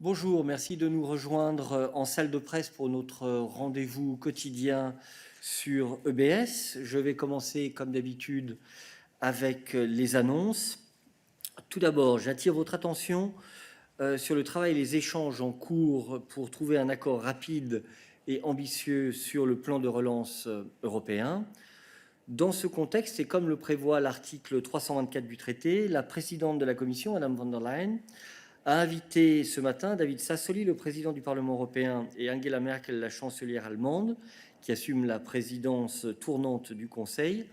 Bonjour, merci de nous rejoindre en salle de presse pour notre rendez-vous quotidien sur EBS. Je vais commencer comme d'habitude avec les annonces. Tout d'abord, j'attire votre attention sur le travail et les échanges en cours pour trouver un accord rapide et ambitieux sur le plan de relance européen. Dans ce contexte, et comme le prévoit l'article 324 du traité, la présidente de la Commission, Mme von der Leyen, a invité ce matin David Sassoli, le président du Parlement européen, et Angela Merkel, la chancelière allemande, qui assume la présidence tournante du Conseil,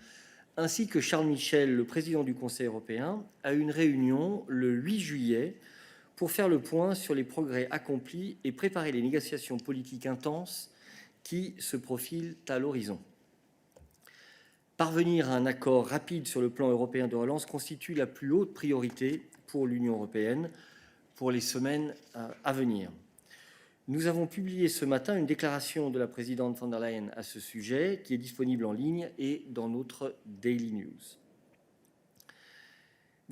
ainsi que Charles Michel, le président du Conseil européen, à une réunion le 8 juillet pour faire le point sur les progrès accomplis et préparer les négociations politiques intenses qui se profilent à l'horizon. Parvenir à un accord rapide sur le plan européen de relance constitue la plus haute priorité pour l'Union européenne pour les semaines à venir. Nous avons publié ce matin une déclaration de la présidente von der Leyen à ce sujet qui est disponible en ligne et dans notre Daily News.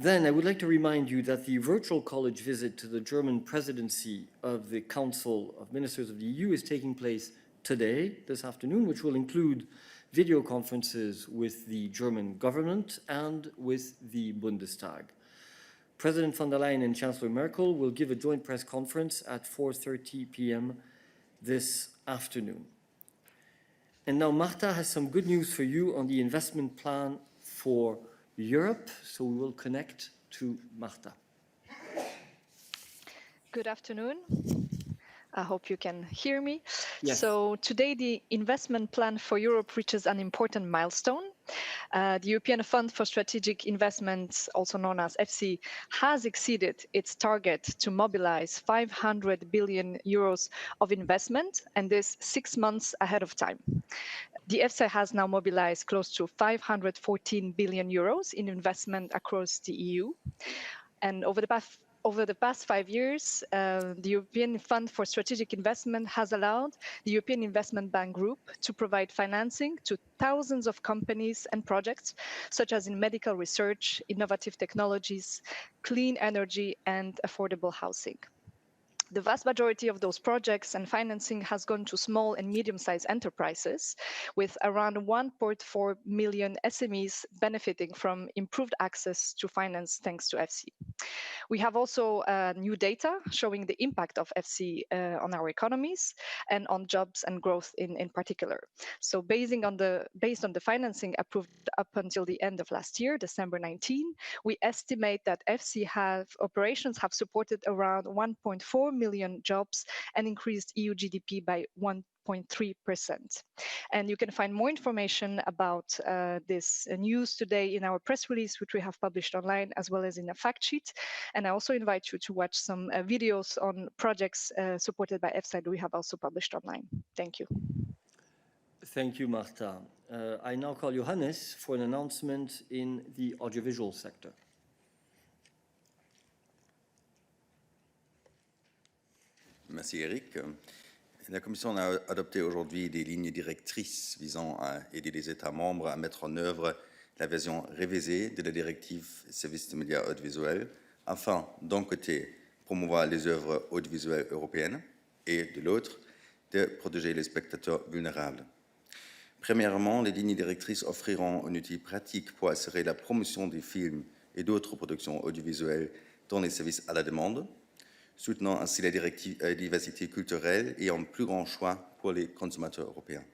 Then I would like to remind you that the virtual college visit to the German presidency of the Council of Ministers of the EU is taking place today, this afternoon, which will include video conferences with the German government and with the Bundestag. President von der Leyen and Chancellor Merkel will give a joint press conference at 4:30 p.m. this afternoon. And now Marta has some good news for you on the investment plan for Europe, so we will connect to Marta. Good afternoon. I hope you can hear me. Yes. So today the investment plan for Europe reaches an important milestone. The European Fund for Strategic Investments, also known as EFSI, has exceeded its target to mobilize 500 billion euros of investment, and this 6 months ahead of time. The EFSI has now mobilized close to 514 billion euros in investment across the EU. And over the past 5 years, the European Fund for Strategic Investment has allowed the European Investment Bank Group to provide financing to thousands of companies and projects, such as in medical research, innovative technologies, clean energy, and affordable housing. The vast majority of those projects and financing has gone to small and medium-sized enterprises, with around 1.4 million SMEs benefiting from improved access to finance thanks to EFSI. We have also new data showing the impact of EFSI on our economies and on jobs and growth in particular. So based on the financing approved up until the end of last year, December 19, we estimate that EFSI operations have supported around 1.4 million jobs and increased EU GDP by 1.3%. And you can find more information about this news today in our press release, which we have published online, as well as in a fact sheet. And I also invite you to watch some videos on projects supported by EFSI that we have also published online. Thank you. Thank you, Marta. I now call Johannes for an announcement in the audiovisual sector. Merci Eric. La Commission a adopté aujourd'hui des lignes directrices visant à aider les États membres à mettre en œuvre la version révisée de la directive services de médias audiovisuels afin, d'un côté, promouvoir les œuvres audiovisuelles européennes et, de l'autre, de protéger les spectateurs vulnérables. Premièrement, les lignes directrices offriront un outil pratique pour assurer la promotion des films et d'autres productions audiovisuelles dans les services à la demande, soutenant ainsi la diversité culturelle et un plus grand choix pour les consommateurs européens.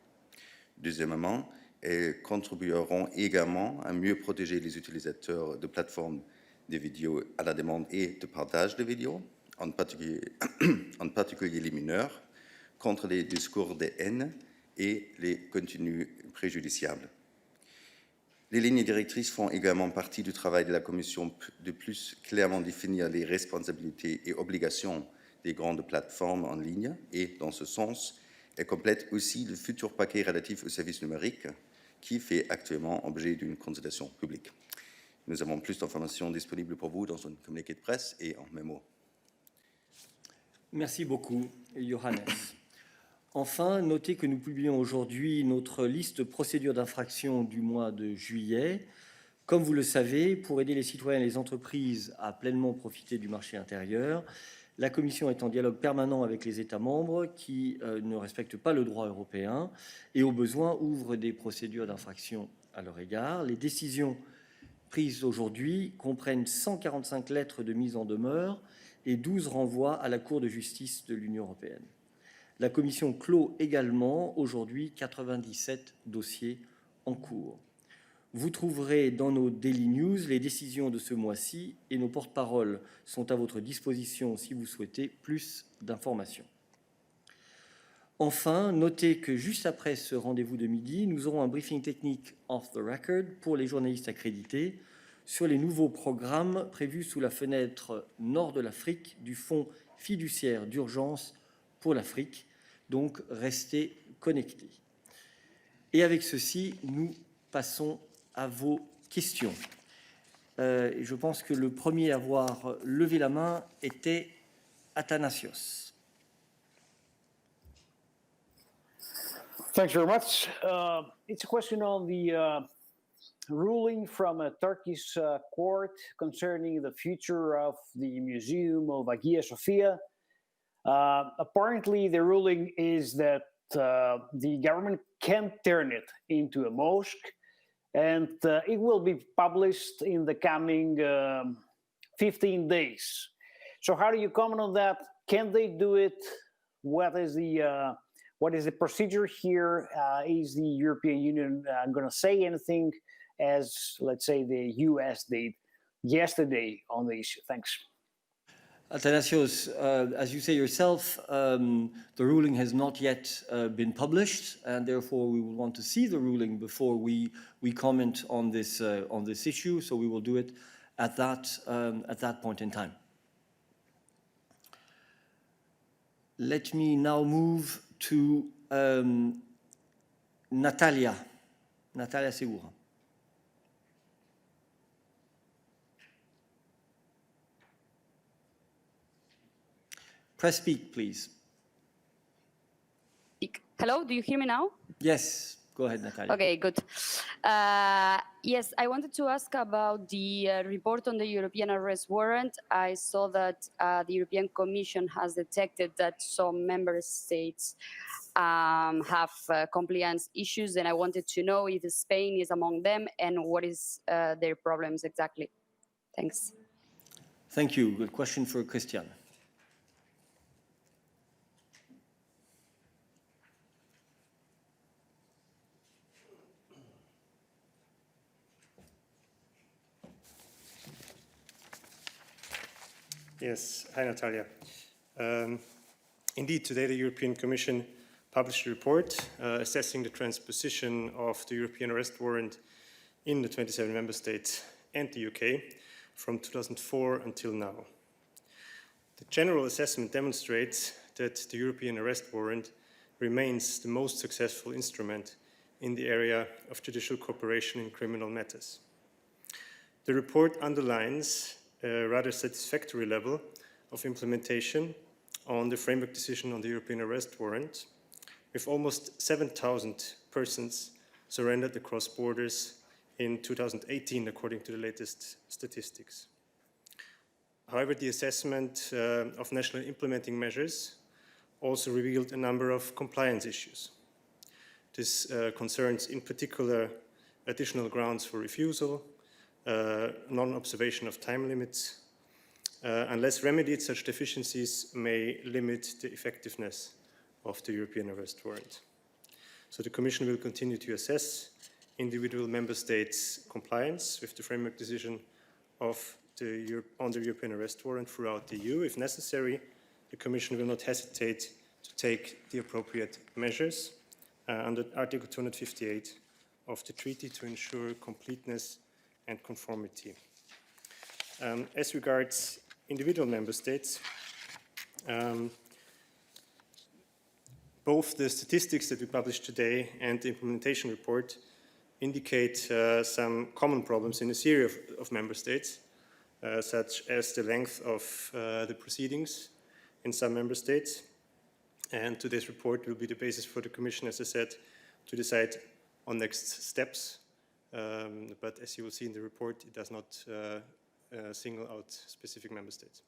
Deuxièmement, elles contribueront également à mieux protéger les utilisateurs de plateformes de vidéos à la demande et de partage de vidéos, en particulier les mineurs, contre les discours de haine et les contenus préjudiciables. Les lignes directrices font également partie du travail de la Commission de plus clairement définir les responsabilités et obligations des grandes plateformes en ligne et, dans ce sens, elles complètent aussi le futur paquet relatif aux services numériques qui fait actuellement objet d'une consultation publique. Nous avons plus d'informations disponibles pour vous dans un communiqué de presse et en mémo. Merci beaucoup, Johannes. Enfin, notez que nous publions aujourd'hui notre liste de procédures d'infraction du mois de juillet. Comme vous le savez, pour aider les citoyens et les entreprises à pleinement profiter du marché intérieur, La Commission est en dialogue permanent avec les États membres qui ne respectent pas le droit européen et au besoin ouvre des procédures d'infraction à leur égard. Les décisions prises aujourd'hui comprennent 145 lettres de mise en demeure et 12 renvois à la Cour de justice de l'Union européenne. La Commission clôt également aujourd'hui 97 dossiers en cours. Vous trouverez dans nos Daily News les décisions de ce mois-ci et nos porte-paroles sont à votre disposition si vous souhaitez plus d'informations. Enfin, notez que juste après ce rendez-vous de midi, nous aurons un briefing technique off the record pour les journalistes accrédités sur les nouveaux programmes prévus sous la fenêtre nord de l'Afrique du Fonds fiduciaire d'urgence pour l'Afrique. Donc, restez connectés. Et avec ceci, nous passons à vos questions. Je pense que le premier à avoir levé la main était Athanasios. Thanks very much. It's a question on the ruling from a Turkish court concerning the future of the Museum of Hagia Sophia. Apparently, the ruling is that the government can turn it into a mosque, and it will be published in the coming 15 days. So how do you comment on that? Can they do it? What is the procedure here? Is the European Union going to say anything, as, let's say, the US did yesterday on the issue? Thanks. Athanasios, as you say yourself, the ruling has not yet been published, and therefore we will want to see the ruling before we comment on this issue. So we will do it at that point in time. Let me now move to Natalia Segura. Press speak, please. Hello, do you hear me now? Yes, go ahead, Natalia. Okay, good. Yes, I wanted to ask about the report on the European arrest warrant. I saw that the European Commission has detected that some member states have compliance issues, and I wanted to know if Spain is among them and what is their problems exactly. Thanks. Thank you. Good question for Christian. Yes, hi Natalia. Indeed, today the European Commission published a report assessing the transposition of the European arrest warrant in the 27 member states and the UK from 2004 until now. The general assessment demonstrates that the European arrest warrant remains the most successful instrument in the area of judicial cooperation in criminal matters. The report underlines a rather satisfactory level of implementation on the framework decision on the European arrest warrant, with almost 7,000 persons surrendered across borders in 2018, according to the latest statistics. However, the assessment of national implementing measures also revealed a number of compliance issues. This concerns in particular additional grounds for refusal, non-observation of time limits. Unless remedied, such deficiencies may limit the effectiveness of the European arrest warrant. So the Commission will continue to assess individual member states' compliance with the framework decision on the European arrest warrant throughout the EU. If necessary, the Commission will not hesitate to take the appropriate measures under Article 258 of the treaty to ensure completeness and conformity. As regards individual member states, both the statistics that we published today and the implementation report indicate some common problems in a series of member states, such as the length of the proceedings in some member states. And today's report will be the basis for the Commission, as I said, to decide on next steps. But as you will see in the report, it does not single out specific member states.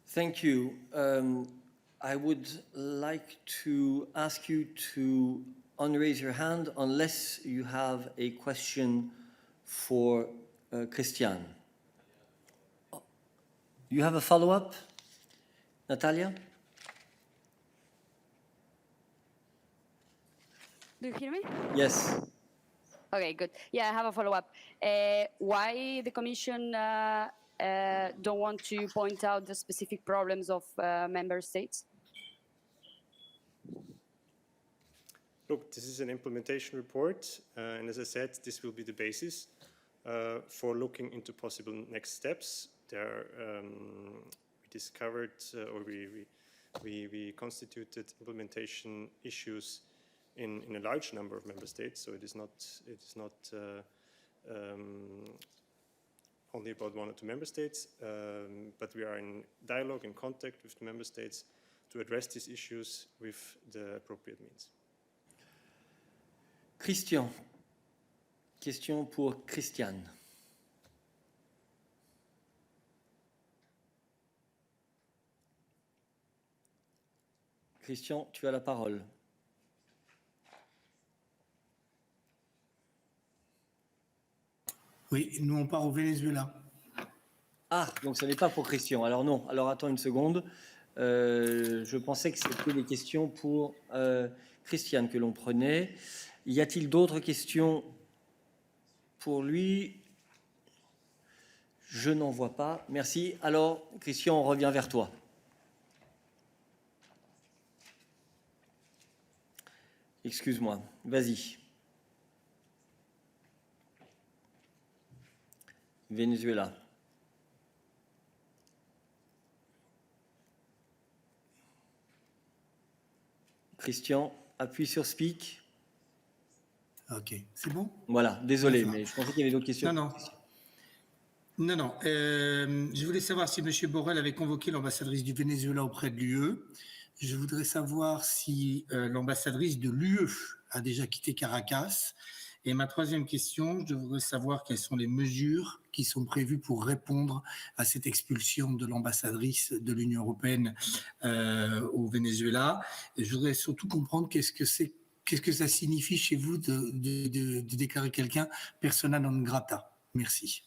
Thank you. I would like to ask you to unraise your hand unless you have a question for Christian. You have a follow-up, Natalia? Do you hear me? Yes. Okay, good. Yeah, I have a follow-up. Why the Commission don't want to point out the specific problems of member states? Look, this is an implementation report, and as I said, this will be the basis for looking into possible next steps. There, we discovered, or we constituted implementation issues in a large number of member states. So it is not only about 1 or 2 member states, but we are in dialogue and contact with the member states to address these issues with the appropriate means. Christian. Question pour Christiane. Christian, tu as la parole. Oui, nous on part au Venezuela. Ah, donc ce n'est pas pour Christian. Alors non, alors attends une seconde. Je pensais que c'était des questions pour Christiane que l'on prenait. Y a-t-il d'autres questions pour lui? Je n'en vois pas. Merci. Alors, Christian, on revient vers toi. Excuse-moi. Vas-y. Venezuela. Christian, appuie sur Speak. Ok, c'est bon? Voilà, désolé, mais je pensais qu'il y avait d'autres questions. Non. Je voulais savoir si M. Borrell avait convoqué l'ambassadrice du Venezuela auprès de l'UE. Je voudrais savoir si l'ambassadrice de l'UE a déjà quitté Caracas. Et ma troisième question, je voudrais savoir quelles sont les mesures qui sont prévues pour répondre à cette expulsion de l'ambassadrice de l'Union européenne au Venezuela. Et je voudrais surtout comprendre qu'est-ce que ça signifie chez vous de déclarer quelqu'un persona non grata. Merci.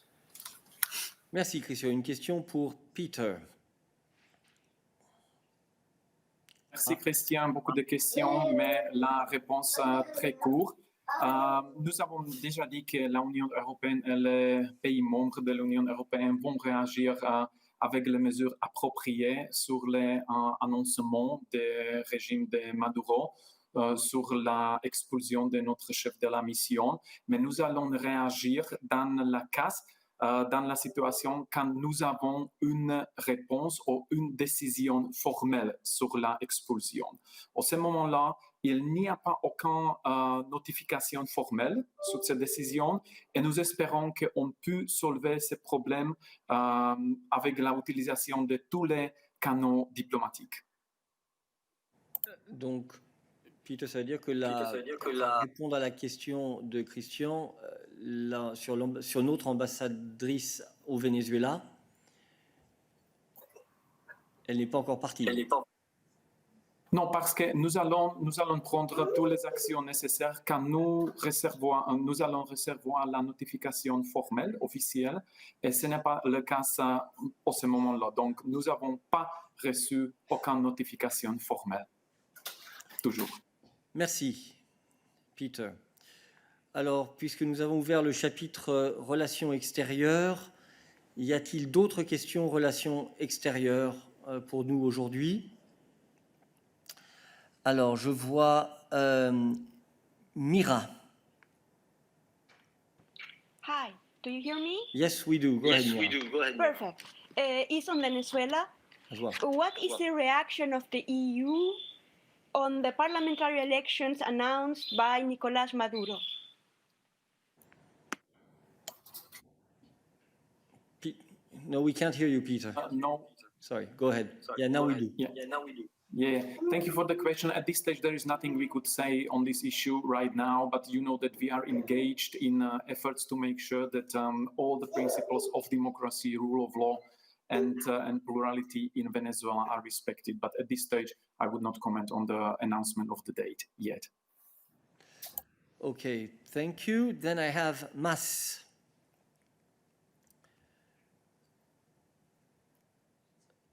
Merci, Christian. Une question pour Peter. Merci, Christian. Beaucoup de questions, mais la réponse très courte. Nous avons déjà dit que l'Union européenne et les pays membres de l'Union européenne vont réagir avec les mesures appropriées sur les annoncements du régime de Maduro, sur l'expulsion de notre chef de la mission. Mais nous allons réagir dans la situation quand nous avons une réponse ou une décision formelle sur l'expulsion. À ce moment-là, il n'y a pas aucune notification formelle sur cette décision et nous espérons qu'on peut soulever ce problème avec l'utilisation de tous les canaux diplomatiques. Donc, Peter, ça veut dire que répondre à la question de Christian sur notre ambassadrice au Venezuela, elle n'est pas encore partie. Non, parce que nous allons prendre toutes les actions nécessaires quand nous allons recevoir la notification formelle, officielle, et ce n'est pas le cas à ce moment-là. Donc, nous n'avons pas reçu aucune notification formelle. Toujours. Merci, Peter. Alors, puisque nous avons ouvert le chapitre relations extérieures, y a-t-il d'autres questions relations extérieures pour nous aujourd'hui? Alors, je vois Mira. Hi, do you hear me? Yes, we do. Go ahead, Mira. we do. Go ahead. Perfect. It's on Venezuela. As well. What is the reaction of the EU on the parliamentary elections announced by Nicolás Maduro? No, we can't hear you, Peter. No. Sorry, go ahead. Yeah, now we do. Yeah, thank you for the question. At this stage, there is nothing we could say on this issue right now, but you know that we are engaged in efforts to make sure that all the principles of democracy, rule of law, and plurality in Venezuela are respected. But at this stage, I would not comment on the announcement of the date yet. Okay, thank you. Then I have Mas.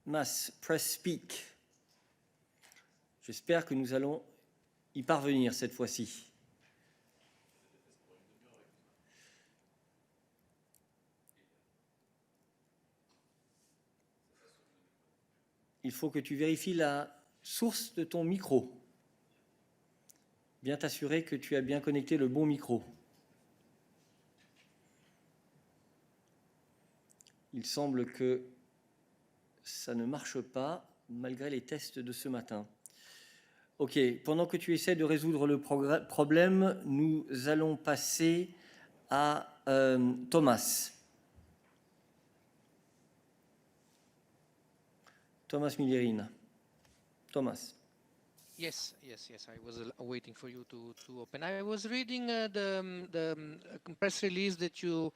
Mas, press speak. J'espère que nous allons y parvenir cette fois-ci. Il faut que tu vérifies la source de ton micro. Bien t'assurer que tu as bien connecté le bon micro. Il semble que ça ne marche pas, malgré les tests de ce matin. Ok, pendant que tu essaies de résoudre le problème, nous allons passer à Thomas. Thomas Millierine. Thomas. Yes, I was waiting for you to open. I was reading the press release that you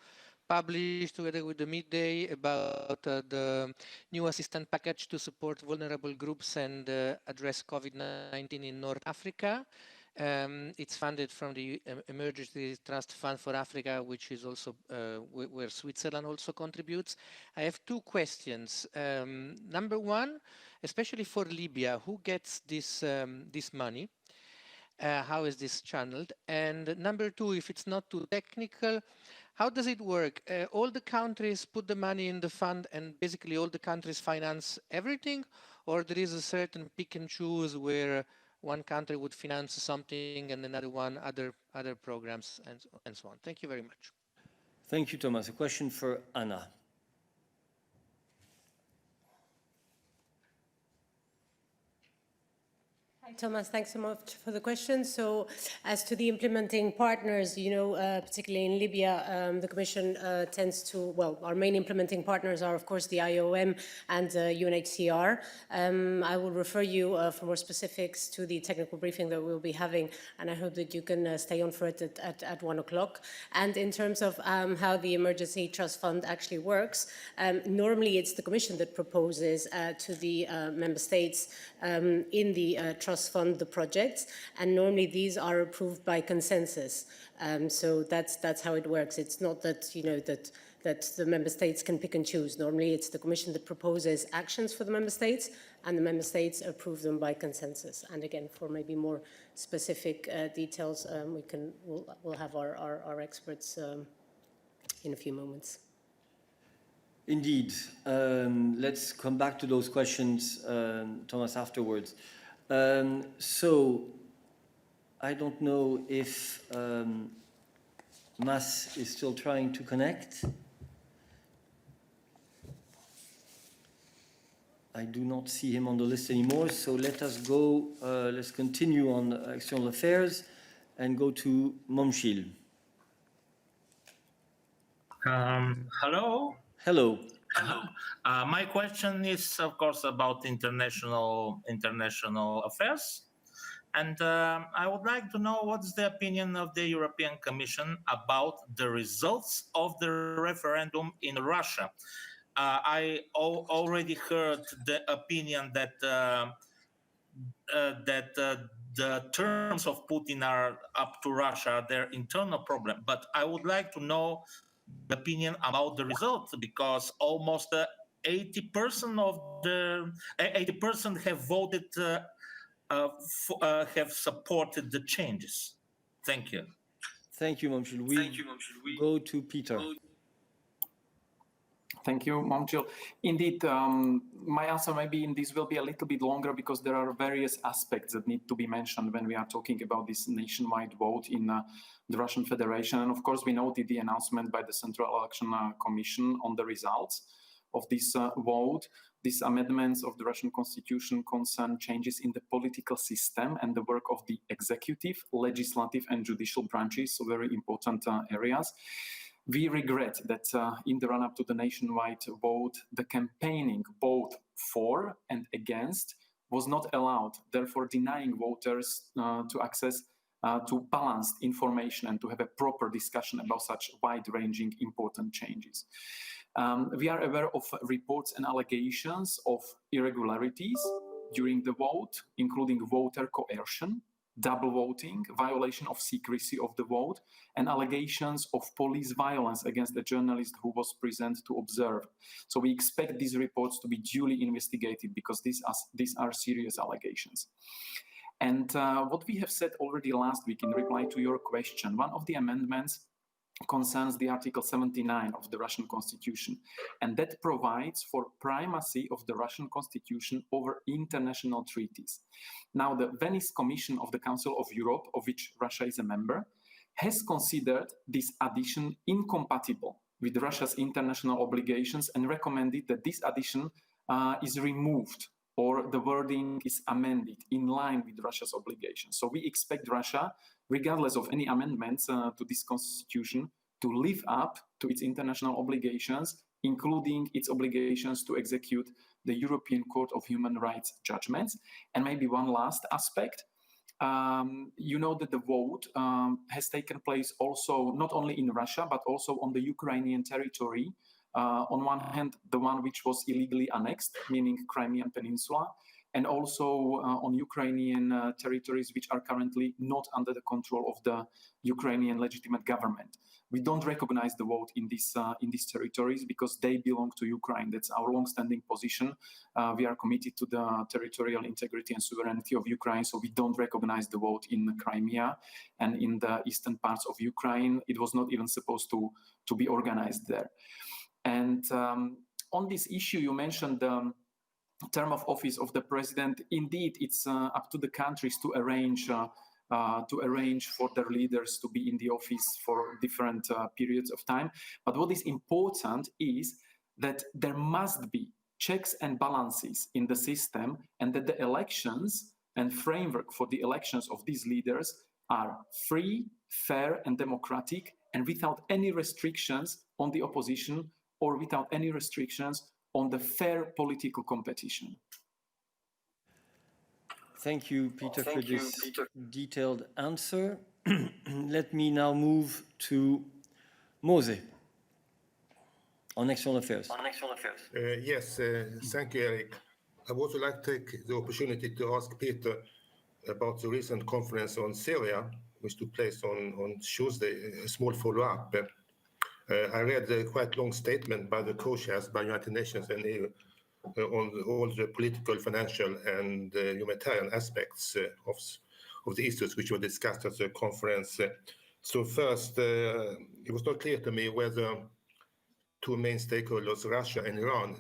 published together with the Midday about the new assistance package to support vulnerable groups and address COVID-19 in North Africa. It's funded from the Emergency Trust Fund for Africa, which is also where Switzerland also contributes. I have two questions. Number one, especially for Libya, who gets this money? How is this channeled? And number two, if it's not too technical, how does it work? All the countries put the money in the fund and basically all the countries finance everything? Or there is a certain pick and choose where one country would finance something and another one other programs and so on? Thank you very much. Thank you, Thomas. A question for Anna. Hi, Thomas. Thanks so much for the question. So as to the implementing partners, particularly in Libya, the Commission tends to, well, our main implementing partners are, of course, the IOM and UNHCR. I will refer you for more specifics to the technical briefing that we'll be having, and I hope that you can stay on for it at 1 o'clock. And in terms of how the Emergency Trust Fund actually works, normally it's the Commission that proposes to the member states in the trust fund the projects, and normally these are approved by consensus. So that's how it works. It's not that that the member states can pick and choose. Normally, it's the Commission that proposes actions for the member states, and the member states approve them by consensus. And again, for maybe more specific details, we'll have our experts in a few moments. Indeed. Let's come back to those questions, Thomas, afterwards. So I don't know if Mas is still trying to connect. I do not see him on the list anymore, so let us go, let's continue on external affairs and go to Momchil. Hello. Hello. My question is, of course, about international affairs. And I would like to know what's the opinion of the European Commission about the results of the referendum in Russia. I already heard the opinion that the terms of Putin are up to Russia, their internal problem. But I would like to know the opinion about the results, because almost 80% have voted, have supported the changes. Thank you. Thank you, Momchil. We go to Peter. Thank you, Momchil. Indeed, my answer maybe in this will be a little bit longer because there are various aspects that need to be mentioned when we are talking about this nationwide vote in the Russian Federation. And of course, we noted the announcement by the Central Election Commission on the results of this vote. These amendments of the Russian constitution concern changes in the political system and the work of the executive, legislative, and judicial branches, so very important areas. We regret that in the run-up to the nationwide vote, the campaigning both for and against was not allowed, therefore denying voters to access to balance information and to have a proper discussion about such wide-ranging important changes. We are aware of reports and allegations of irregularities during the vote, including voter coercion, double voting, violation of secrecy of the vote, and allegations of police violence against a journalist who was present to observe. So we expect these reports to be duly investigated because these are serious allegations. And what we have said already last week in reply to your question, one of the amendments concerns the Article 79 of the Russian Constitution, and that provides for primacy of the Russian Constitution over international treaties. Now, the Venice Commission of the Council of Europe, of which Russia is a member, has considered this addition incompatible with Russia's international obligations and recommended that this addition is removed or the wording is amended in line with Russia's obligations. So we expect Russia, regardless of any amendments to this constitution, to live up to its international obligations, including its obligations to execute the European Court of Human Rights judgments. And maybe one last aspect. You know that the vote has taken place also not only in Russia, but also on the Ukrainian territory. On one hand, the one which was illegally annexed, meaning Crimean Peninsula, and also on Ukrainian territories which are currently not under the control of the Ukrainian legitimate government. We don't recognize the vote in these territories because they belong to Ukraine. That's our long-standing position. We are committed to the territorial integrity and sovereignty of Ukraine, so we don't recognize the vote in Crimea and in the eastern parts of Ukraine. It was not even supposed to be organized there. And on this issue, you mentioned the term of office of the president. Indeed, it's up to the countries to arrange for their leaders to be in the office for different periods of time. But what is important is that there must be checks and balances in the system, and that the elections and framework for the elections of these leaders are free, fair, and democratic, and without any restrictions on the opposition or without any restrictions on the fair political competition. Thank you, Peter, for this detailed answer. Let me now move to Mose on External Affairs. Yes, thank you, Eric. I would also like to take the opportunity to ask Peter about the recent conference on Syria, which took place on Tuesday, a small follow-up. I read a quite long statement by the co-chairs by United Nations and EU on all the political, financial, and humanitarian aspects of the issues which were discussed at the conference. So first, it was not clear to me whether two main stakeholders, Russia and Iran,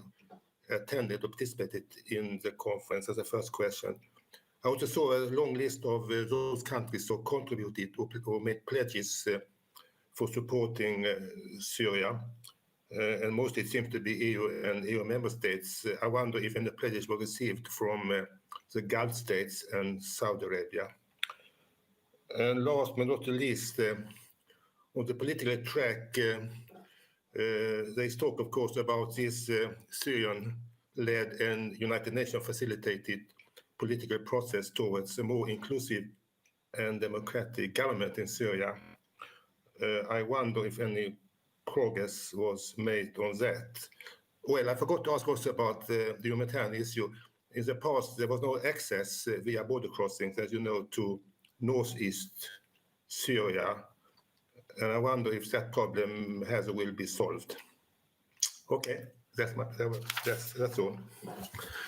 attended or participated in the conference as a first question. I also saw a long list of those countries who contributed or made pledges for supporting Syria, and mostly it seems to be EU and EU member states. I wonder if any pledges were received from the Gulf states and Saudi Arabia. And last but not the least, on the political track, there is talk, of course, about this Syrian-led and United Nations facilitated political process towards a more inclusive and democratic government in Syria. I wonder if any progress was made on that. Well, I forgot to ask also about the humanitarian issue. In the past, there was no access via border crossings, as you know, to northeast Syria. And I wonder if that problem has or will be solved. Okay, that's all.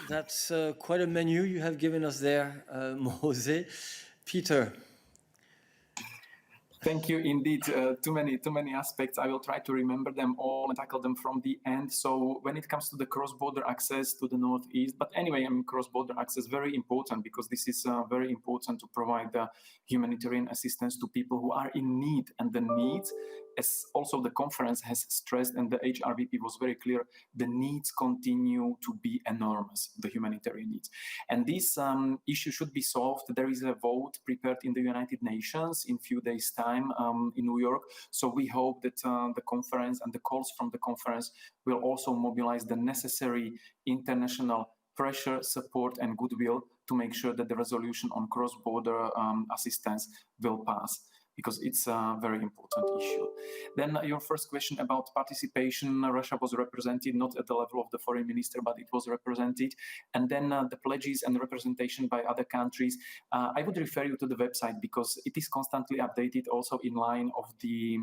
That's quite a menu you have given us there, Mose. Peter. Thank you indeed. Too many aspects. I will try to remember them all and tackle them from the end. So when it comes to the cross-border access to the northeast, but anyway, I mean, cross-border access very important because this is very important to provide humanitarian assistance to people who are in need, and the needs, as also the conference has stressed, and the HRVP was very clear, the needs continue to be enormous, the humanitarian needs. And this issue should be solved. There is a vote prepared in the United Nations in a few days' time in New York. So we hope that the conference and the calls from the conference will also mobilize the necessary international pressure, support, and goodwill to make sure that the resolution on cross-border assistance will pass, because it's a very important issue. Then your first question about participation, Russia was represented not at the level of the foreign minister, but it was represented. And then the pledges and representation by other countries, I would refer you to the website, because it is constantly updated also in line of the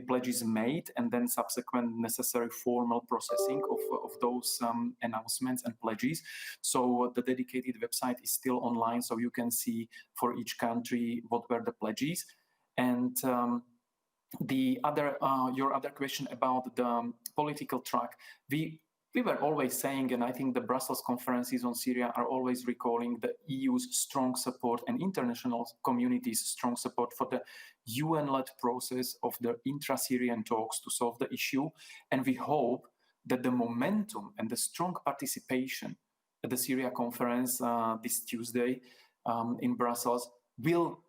pledges made, and then subsequent necessary formal processing of those announcements and pledges. So the dedicated website is still online, so you can see for each country what were the pledges. And the other, your other question about the political track, we were always saying, and I think the Brussels conferences on Syria are always recalling the EU's strong support and international community's strong support for the UN-led process of the intra-Syrian talks to solve the issue. And we hope that the momentum and the strong participation at the Syria conference this Tuesday in Brussels will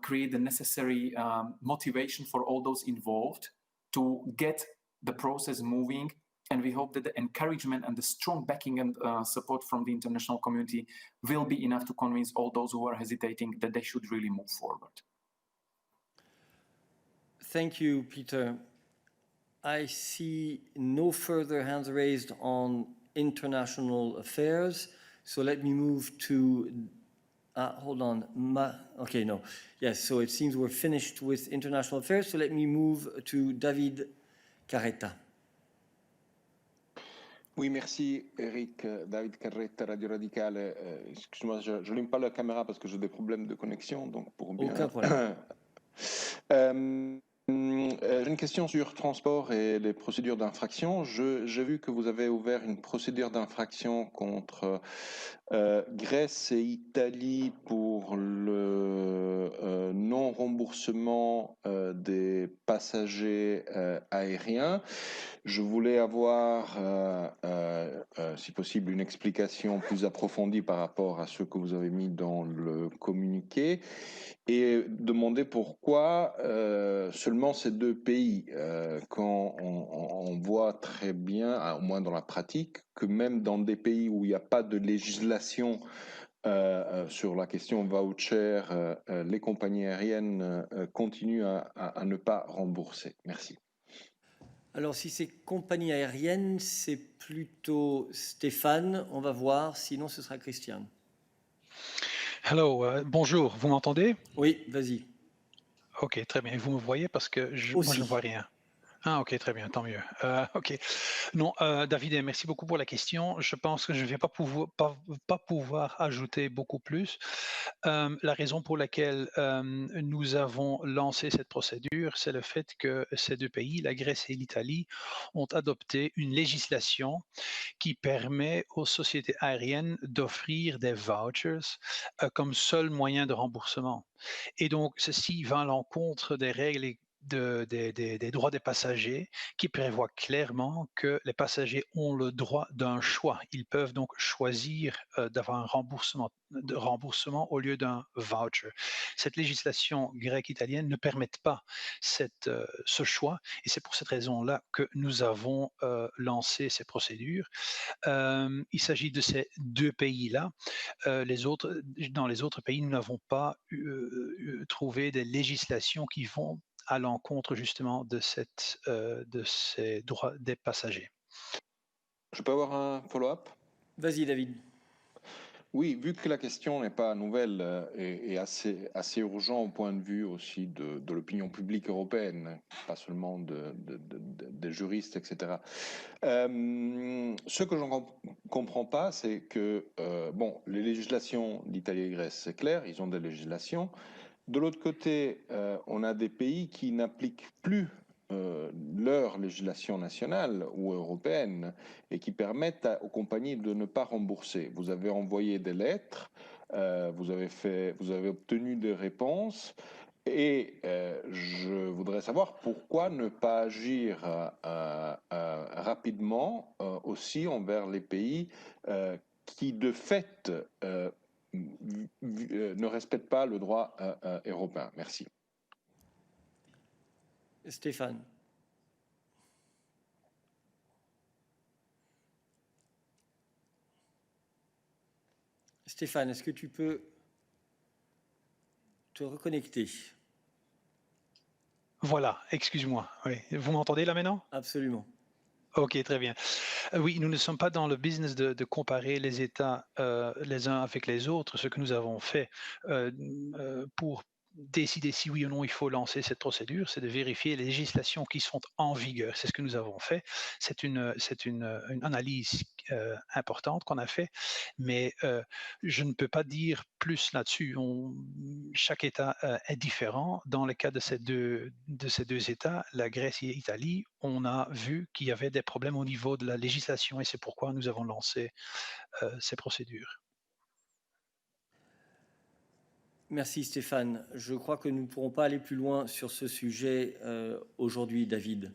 create the necessary motivation for all those involved to get the process moving. And we hope that the encouragement and the strong backing and support from the international community will be enough to convince all those who are hesitating that they should really move forward. Thank you, Peter. I see no further hands raised on international affairs. So let me move to, hold on. Okay, no. Yes, so it seems we're finished with international affairs. So let me move to David Carretta. Oui, merci Eric. David Carretta, Radio Radicale. Excuse-moi, je n'allume pas la caméra parce que j'ai des problèmes de connexion, donc pour bien... Aucun problème. J'ai une question sur transport et les procédures d'infraction. J'ai vu que vous avez ouvert une procédure d'infraction contre Grèce et Italie pour le non-remboursement des passagers aériens. Je voulais avoir, si possible, une explication plus approfondie par rapport à ce que vous avez mis dans le communiqué et demander pourquoi seulement ces deux pays, quand on voit très bien, au moins dans la pratique, que même dans des pays où il n'y a pas de législation sur la question voucher, les compagnies aériennes continuent à ne pas rembourser. Merci. Alors, si c'est compagnie aérienne, c'est plutôt Stéphane. On va voir. Sinon, ce sera Christian. Hello, bonjour. Vous m'entendez? Oui, vas-y. Ok, très bien. Vous me voyez parce que moi, je ne vois rien. Ah, ok, très bien, tant mieux. Ok. Non, David, merci beaucoup pour la question. Je pense que je ne vais pas pouvoir ajouter beaucoup plus. La raison pour laquelle nous avons lancé cette procédure, c'est le fait que ces deux pays, la Grèce et l'Italie, ont adopté une législation qui permet aux sociétés aériennes d'offrir des vouchers comme seul moyen de remboursement. Et donc, ceci va à l'encontre des règles des droits des passagers qui prévoient clairement que les passagers ont le droit d'un choix. Ils peuvent donc choisir d'avoir un remboursement au lieu d'un voucher. Cette législation grecque-italienne ne permet pas ce choix et c'est pour cette raison-là que nous avons lancé ces procédures. Il s'agit de ces deux pays-là. Dans les autres pays, nous n'avons pas trouvé des législations qui vont à l'encontre justement de ces droits des passagers. Je peux avoir un follow-up? Vas-y, David. Oui, vu que la question n'est pas nouvelle et assez urgente au point de vue aussi de l'opinion publique européenne, pas seulement des juristes, etc. Ce que je ne comprends pas, c'est que, bon, les législations d'Italie et Grèce, c'est clair, ils ont des législations. De l'autre côté, on a des pays qui n'appliquent plus leur législation nationale ou européenne et qui permettent aux compagnies de ne pas rembourser. Vous avez envoyé des lettres, vous avez obtenu des réponses et je voudrais savoir pourquoi ne pas agir rapidement aussi envers les pays qui de fait ne respectent pas le droit européen. Merci. Stéphane. Stéphane, est-ce que tu peux te reconnecter? Voilà, excuse-moi. Oui. Vous m'entendez là maintenant? Absolument. Ok, très bien. Oui, nous ne sommes pas dans le business de comparer les États les uns avec les autres. Ce que nous avons fait pour décider si oui ou non il faut lancer cette procédure, c'est de vérifier les législations qui sont en vigueur. C'est ce que nous avons fait. C'est une analyse importante qu'on a fait, mais je ne peux pas dire plus là-dessus. Chaque État est différent. Dans le cas de ces deux États, la Grèce et l'Italie, on a vu qu'il y avait des problèmes au niveau de la législation et c'est pourquoi nous avons lancé ces procédures. Merci Stéphane. Je crois que nous ne pourrons pas aller plus loin sur ce sujet aujourd'hui, David.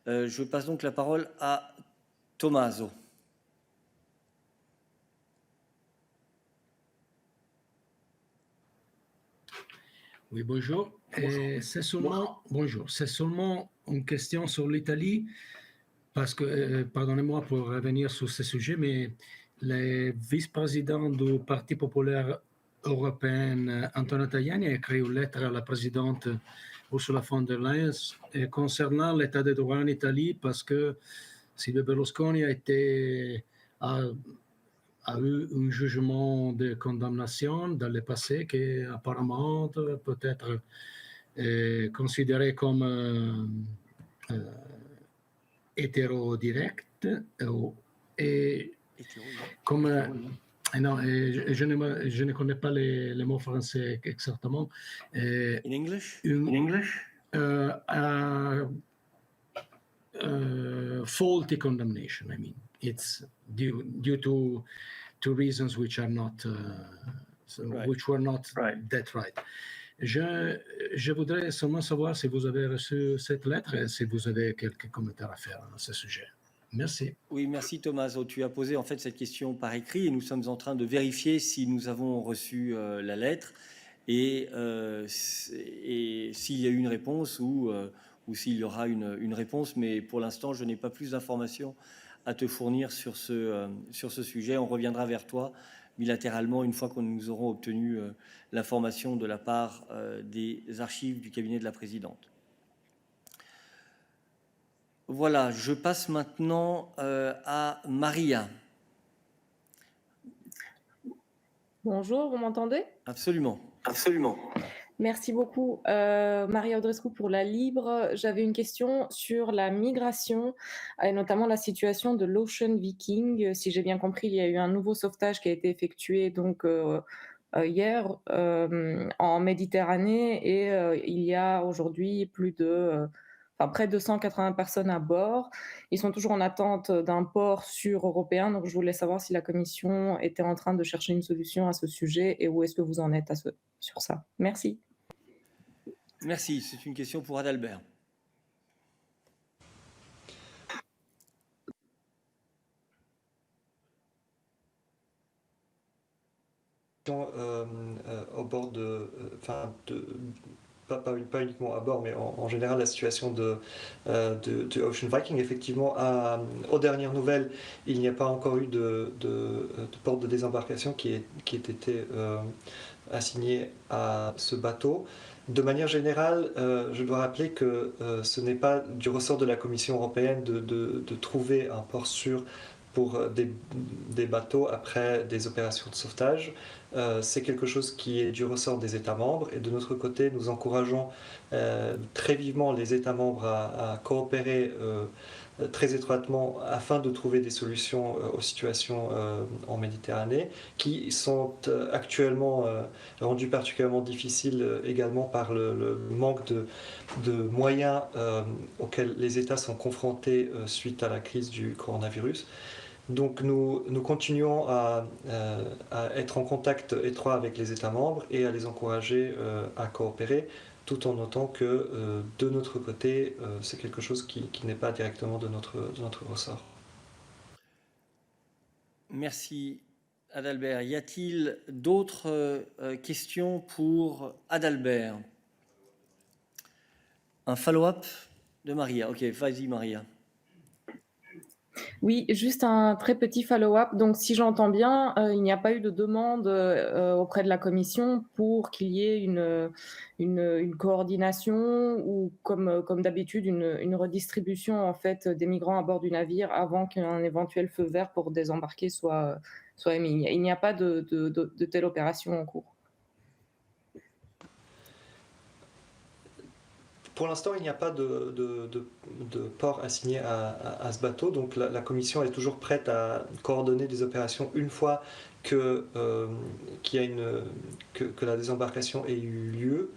Je passe donc la parole à Tommaso. Oui, bonjour. C'est seulement, bonjour. C'est seulement une question sur l'Italie, parce que, pardonnez-moi pour revenir sur ce sujet, mais le vice-président du Parti populaire européen, Antonio Tajani, a écrit une lettre à la présidente Ursula von der Leyen concernant l'état de droit en Italie, parce que Silvio Berlusconi a eu un jugement de condamnation dans le passé qui apparemment peut être considéré comme hétérodirect et comme non, je ne connais pas les mots français exactement. In English? In English? Faulty condemnation. I mean, it's due to reasons which are not, which were not that right. Je voudrais seulement savoir si vous avez reçu cette lettre et si vous avez quelques commentaires à faire à ce sujet. Merci. Oui, merci Tommaso. Tu as posé en fait cette question par écrit et nous sommes en train de vérifier si nous avons reçu la lettre et s'il y a eu une réponse ou s'il y aura une réponse. Mais pour l'instant, je n'ai pas plus d'informations à te fournir sur ce sujet. On reviendra vers toi bilatéralement une fois que nous aurons obtenu l'information de la part des archives du cabinet de la présidente. Voilà, je passe maintenant à Maria. Bonjour, vous m'entendez? Absolument. Absolument. Merci beaucoup. Maria Audrescu pour La Libre. J'avais une question sur la migration et notamment la situation de l'Ocean Viking. Si j'ai bien compris, il y a eu un nouveau sauvetage qui a été effectué donc hier en Méditerranée et il y a aujourd'hui près de 180 personnes à bord. Ils sont toujours en attente d'un port sûr européen. Donc, je voulais savoir si la Commission était en train de chercher une solution à ce sujet et où est-ce que vous en êtes sur ça. Merci. Merci. C'est une question pour Adalbert. Au bord pas uniquement à bord, mais en général la situation de Ocean Viking. Effectivement, aux dernières nouvelles, il n'y a pas encore eu de porte de désembarcation qui ait été assigné à ce bateau. De manière générale, je dois rappeler que ce n'est pas du ressort de la Commission européenne de trouver un port sûr pour des bateaux après des opérations de sauvetage. C'est quelque chose qui est du ressort des États membres et de notre côté, nous encourageons très vivement les États membres à coopérer très étroitement afin de trouver des solutions aux situations en Méditerranée qui sont actuellement rendues particulièrement difficiles également par le manque de moyens auxquels les États sont confrontés suite à la crise du coronavirus. Donc nous continuons à être en contact étroit avec les États membres et à les encourager à coopérer, tout en notant que de notre côté, c'est quelque chose qui n'est pas directement de notre ressort. Merci Adalbert. Y a-t-il d'autres questions pour Adalbert? Un follow-up de Maria. Ok, vas-y Maria. Oui, juste un très petit follow-up. Donc, si j'entends bien, il n'y a pas eu de demande auprès de la Commission pour qu'il y ait une coordination ou, comme d'habitude, une redistribution en fait des migrants à bord du navire avant qu'un éventuel feu vert pour désembarquer soit émis. Il n'y a pas de telle opération en cours. Pour l'instant, il n'y a pas de port assigné à ce bateau, donc la Commission est toujours prête à coordonner des opérations une fois que la désembarcation ait eu lieu.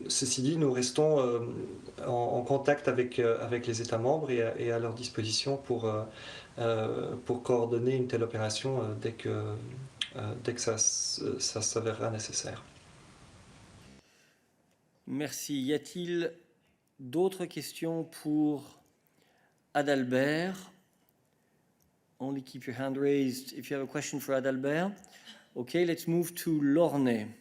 Ceci dit, nous restons en contact avec les États membres et à leur disposition pour coordonner une telle opération dès que ça s'avérera nécessaire. Merci. Y a-t-il d'autres questions pour Adalbert? Only keep your hand raised if you have a question for Adalbert. Okay, let's move to Lorne.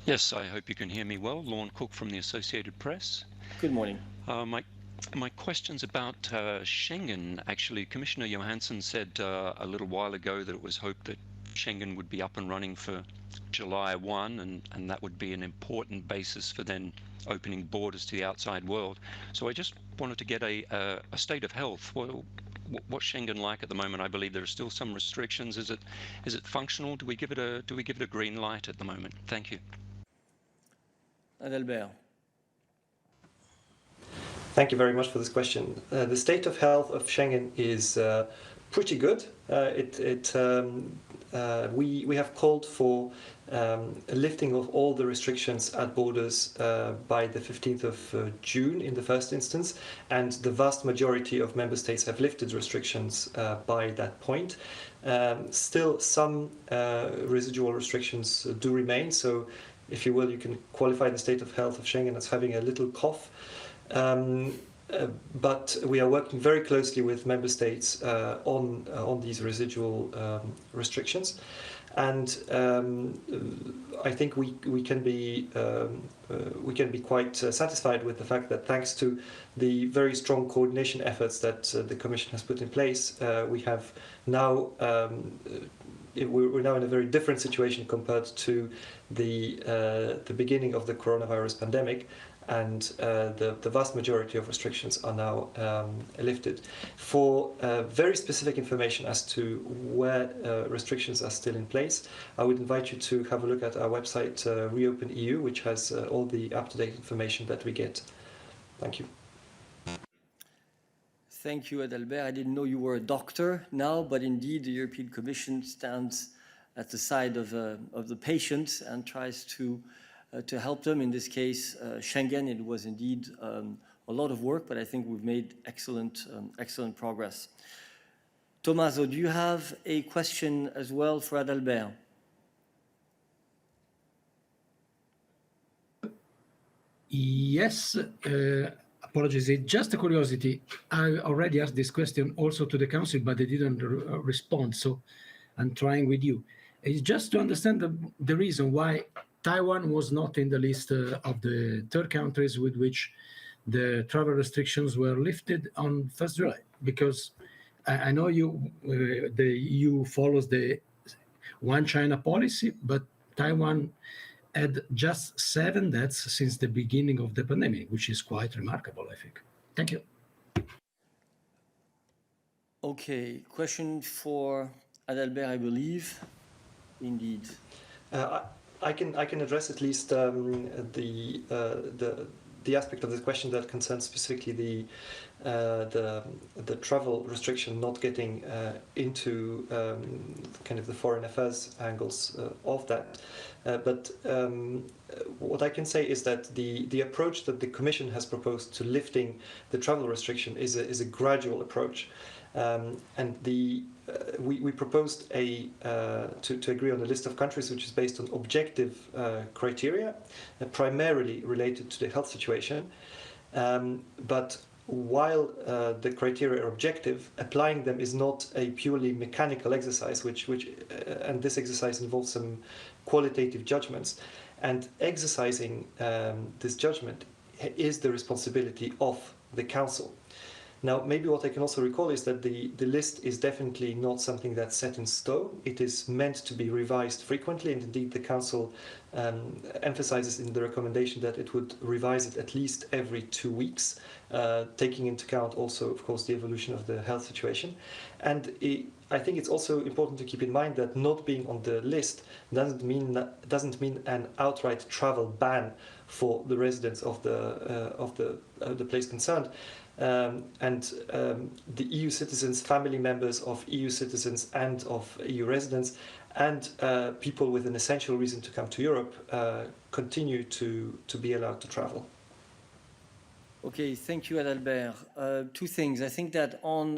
Yes, I hope you can hear me well. Lorne Cook from the Associated Press. Good morning. My question's about Schengen. Actually, Commissioner Johansson said a little while ago that it was hoped that Schengen would be up and running for July 1, and that would be an important basis for then opening borders to the outside world. So I just wanted to get a state of health. What's Schengen like at the moment? I believe there are still some restrictions. Is it functional? Do we give it a green light at the moment? Thank you. Adalbert. Thank you very much for this question. The state of health of Schengen is pretty good. We have called for a lifting of all the restrictions at borders by the 15th of June in the first instance, and the vast majority of member states have lifted restrictions by that point. Still, some residual restrictions do remain, so if you will, you can qualify the state of health of Schengen as having a little cough. But we are working very closely with member states on these residual restrictions, and I think we can be quite satisfied with the fact that thanks to the very strong coordination efforts that the Commission has put in place, we have now. We're now in a very different situation compared to the beginning of the coronavirus pandemic, and the vast majority of restrictions are now lifted. For very specific information as to where restrictions are still in place, I would invite you to have a look at our website, Reopen EU, which has all the up-to-date information that we get. Thank you. Thank you, Adalbert. I didn't know you were a doctor now, but indeed the European Commission stands at the side of the patients and tries to help them. In this case, Schengen, it was indeed a lot of work, but I think we've made excellent progress. Tommaso, do you have a question as well for Adalbert? Yes. Apologies, just a curiosity. I already asked this question also to the Council, but they didn't respond, so I'm trying with you. It's just to understand the reason why Taiwan was not in the list of the third countries with which the travel restrictions were lifted on 1st July, because I know the EU follows the one China policy, but Taiwan had just 7 deaths since the beginning of the pandemic, which is quite remarkable, I think. Thank you. Okay, question for Adalbert, I believe. Indeed. I can address at least the aspect of this question that concerns specifically the travel restriction not getting into kind of the foreign affairs angles of that. But what I can say is that the approach that the Commission has proposed to lifting the travel restriction is a gradual approach, and we proposed to agree on a list of countries which is based on objective criteria, primarily related to the health situation. But while the criteria are objective, applying them is not a purely mechanical exercise, and this exercise involves some qualitative judgments. And exercising this judgment is the responsibility of the Council. Now, maybe what I can also recall is that the list is definitely not something that's set in stone. It is meant to be revised frequently, and indeed the Council emphasizes in the recommendation that it would revise it at least every 2 weeks, taking into account also, of course, the evolution of the health situation. And I think it's also important to keep in mind that not being on the list doesn't mean an outright travel ban for the residents of the place concerned. The EU citizens, family members of EU citizens and of EU residents, and people with an essential reason to come to Europe continue to be allowed to travel. Okay, thank you, Adalbert. Two things. I think that on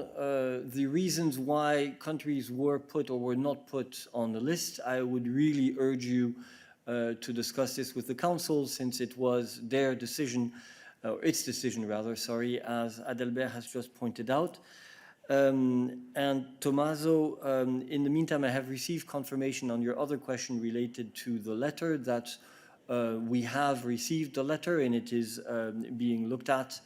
the reasons why countries were put or were not put on the list, I would really urge you to discuss this with the Council, since it was their decision, its decision rather, sorry, as Adalbert has just pointed out. And Tommaso, in the meantime, I have received confirmation on your other question related to the letter that we have received the letter and it is being looked at.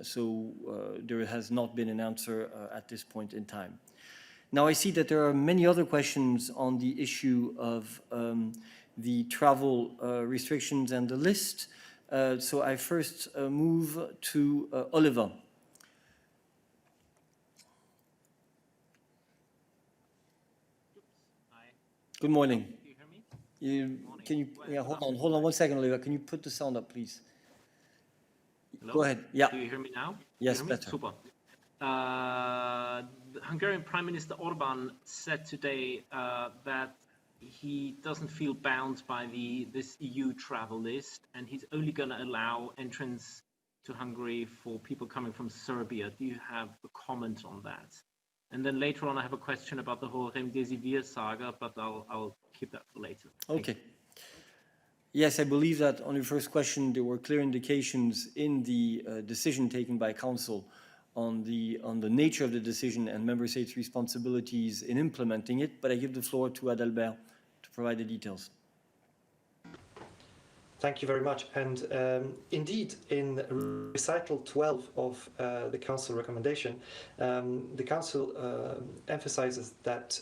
So there has not been an answer at this point in time. Now I see that there are many other questions on the issue of the travel restrictions and the list. So I first move to Oliver. Good morning. Can you hear me? Can you, yeah, hold on 1 second, Oliver. Can you put the sound up, please? Hello? Go ahead. Yeah. Do you hear me now? Yes, better. Super. The Hungarian Prime Minister Orban said today that he doesn't feel bound by this EU travel list, and he's only going to allow entrance to Hungary for people coming from Serbia. Do you have a comment on that? And then later on, I have a question about the whole Remdesivir saga, but I'll keep that for later. Okay. Yes, I believe that on your first question, there were clear indications in the decision taken by Council on the nature of the decision and Member States' responsibilities in implementing it, but I give the floor to Adalbert to provide the details. Thank you very much. And indeed, in recital 12 of the Council recommendation, the Council emphasizes that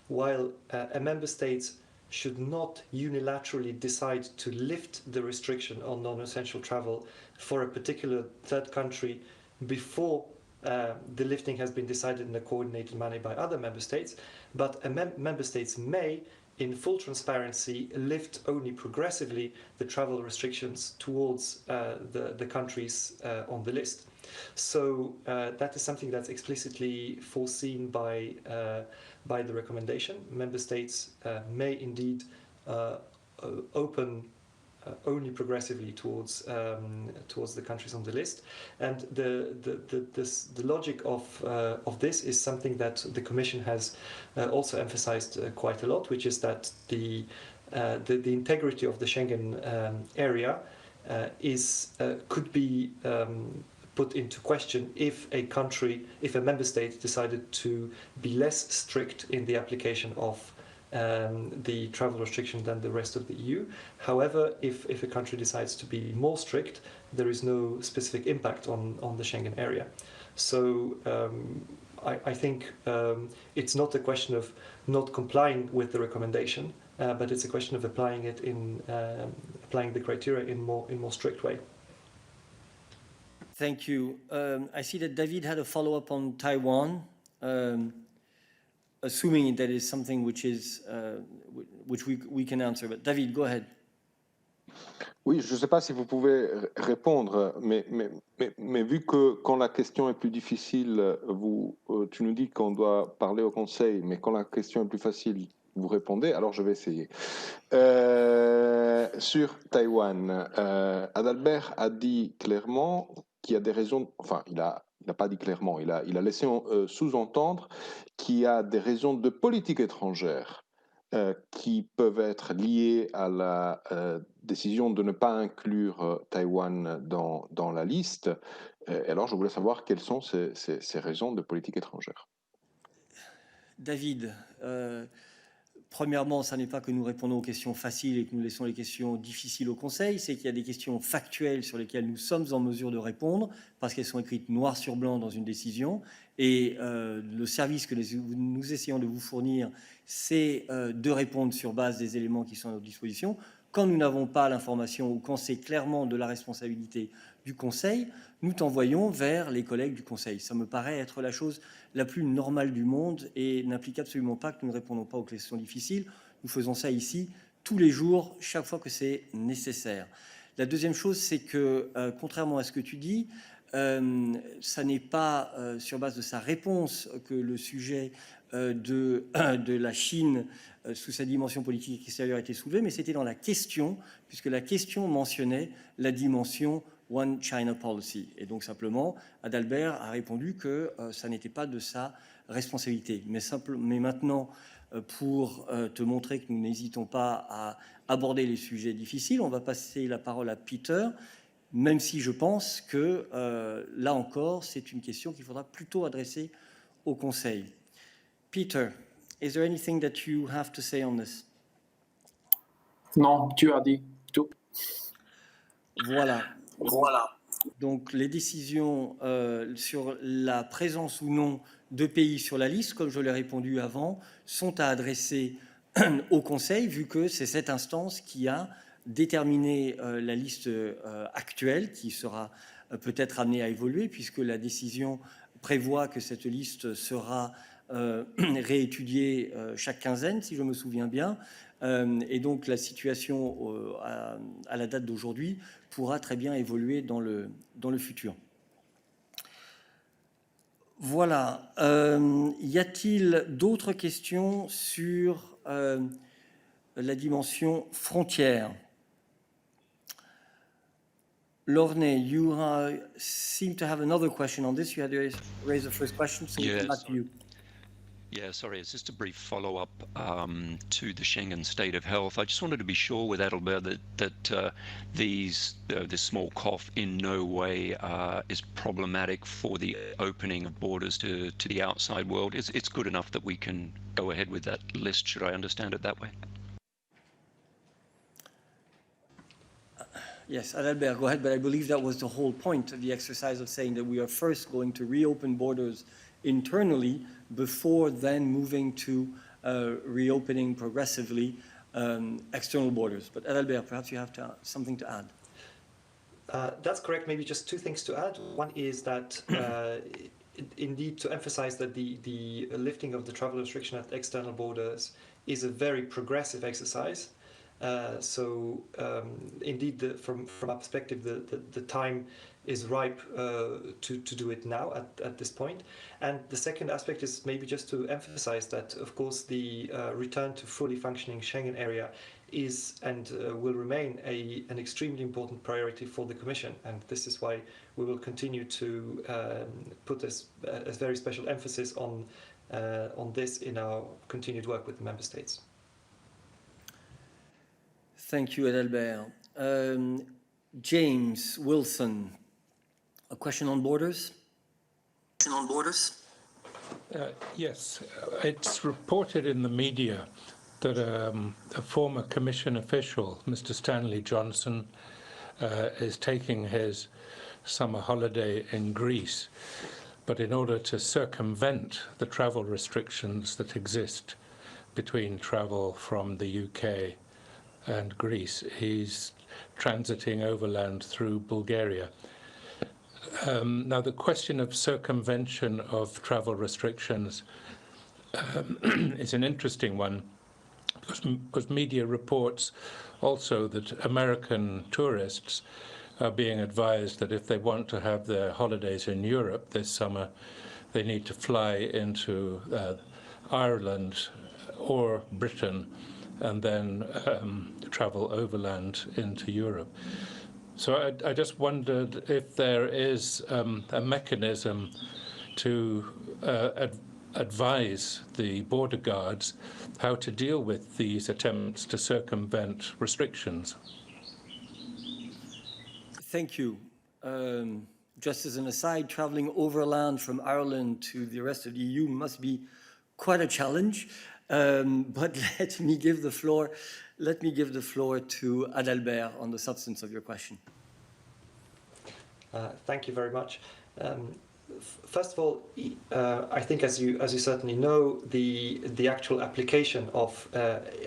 while a Member State should not unilaterally decide to lift the restriction on non-essential travel for a particular third country before the lifting has been decided in a coordinated manner by other Member States, but Member States may, in full transparency, lift only progressively the travel restrictions towards the countries on the list. So that is something that's explicitly foreseen by the recommendation. Member States may indeed open only progressively towards the countries on the list, and the logic of this is something that the Commission has also emphasized quite a lot, which is that the integrity of the Schengen area could be put into question if a member state decided to be less strict in the application of the travel restriction than the rest of the EU. However, if a country decides to be more strict, there is no specific impact on the Schengen area. So I think it's not a question of not complying with the recommendation, but it's a question of applying it applying the criteria in more strict way. Thank you. I see that David had a follow-up on Taiwan. Assuming that is something which we can answer. But David, go ahead. Oui, je ne sais pas si vous pouvez répondre, mais vu que quand la question est plus difficile, tu nous dis qu'on doit parler au Conseil, mais quand la question est plus facile, vous répondez, alors je vais essayer. Sur Taïwan, Adalbert a dit clairement qu'il y a des raisons, enfin, il n'a pas dit clairement, il a laissé sous-entendre qu'il y a des raisons de politique étrangère qui peuvent être liées à la décision de ne pas inclure Taïwan dans la liste. Alors, je voulais savoir quelles sont ces raisons de politique étrangère. David, Premièrement, ça n'est pas que nous répondons aux questions faciles et que nous laissons les questions difficiles au Conseil, c'est qu'il y a des questions factuelles sur lesquelles nous sommes en mesure de répondre parce qu'elles sont écrites noir sur blanc dans une décision. Et le service que nous essayons de vous fournir, c'est de répondre sur base des éléments qui sont à notre disposition. Quand nous n'avons pas l'information ou quand c'est clairement de la responsabilité du Conseil, nous t'envoyons vers les collègues du Conseil. Ça me paraît être la chose la plus normale du monde et n'implique absolument pas que nous ne répondons pas aux questions difficiles. Nous faisons ça ici tous les jours, chaque fois que c'est nécessaire. La deuxième chose, c'est que, contrairement à ce que tu dis, ça n'est pas sur base de sa réponse que le sujet de la Chine sous sa dimension politique extérieure a été soulevé, mais c'était dans la question, puisque la question mentionnait la dimension One China Policy. Et donc simplement, Adalbert a répondu que ça n'était pas de sa responsabilité. Mais maintenant, pour te montrer que nous n'hésitons pas à aborder les sujets difficiles, on va passer la parole à Peter, même si je pense que, là encore, c'est une question qu'il faudra plutôt adresser au Conseil. Peter, is there anything that you have to say on this? Non, tu as dit tout. Voilà. Donc les décisions sur la présence ou non de pays sur la liste, comme je l'ai répondu avant, sont à adresser au Conseil, vu que c'est cette instance qui a déterminé la liste actuelle, qui sera peut-être amenée à évoluer, puisque la décision prévoit que cette liste sera réétudiée chaque quinzaine, si je me souviens bien. Et donc la situation à la date d'aujourd'hui pourra très bien évoluer dans le futur. Voilà. Y a-t-il d'autres questions sur la dimension frontière? Lorne, you seem to have another question on this. You had raised the first question, so we'll come back to you. Yeah, sorry, it's just a brief follow-up to the Schengen state of health. I just wanted to be sure with Adalbert that this small cough in no way is problematic for the opening of borders to the outside world. It's good enough that we can go ahead with that list. Should I understand it that way? Yes, Adalbert, go ahead, but I believe that was the whole point of the exercise of saying that we are first going to reopen borders internally before then moving to reopening progressively external borders. But Adalbert, perhaps you have something to add. That's correct. Maybe just two things to add. One is that indeed to emphasize that the lifting of the travel restriction at external borders is a very progressive exercise. So indeed, from our perspective, the time is ripe to do it now at this point. And the second aspect is maybe just to emphasize that, of course, the return to fully functioning Schengen area is and will remain an extremely important priority for the Commission. And this is why we will continue to put a very special emphasis on this in our continued work with the Member States. Thank you, Adalbert. James Wilson, a question on borders? Yes, it's reported in the media that a former Commission official, Mr. Stanley Johnson, is taking his summer holiday in Greece, but in order to circumvent the travel restrictions that exist between travel from the UK and Greece, he's transiting overland through Bulgaria. Now, the question of circumvention of travel restrictions is an interesting one, because media reports also that American tourists are being advised that if they want to have their holidays in Europe this summer, they need to fly into Ireland or Britain and then travel overland into Europe. So I just wondered if there is a mechanism to advise the border guards how to deal with these attempts to circumvent restrictions. Thank you. Just as an aside, traveling overland from Ireland to the rest of the EU must be quite a challenge. But let me give the floor to Adalbert on the substance of your question. Thank you very much. First of all, I think, as you certainly know, the actual application of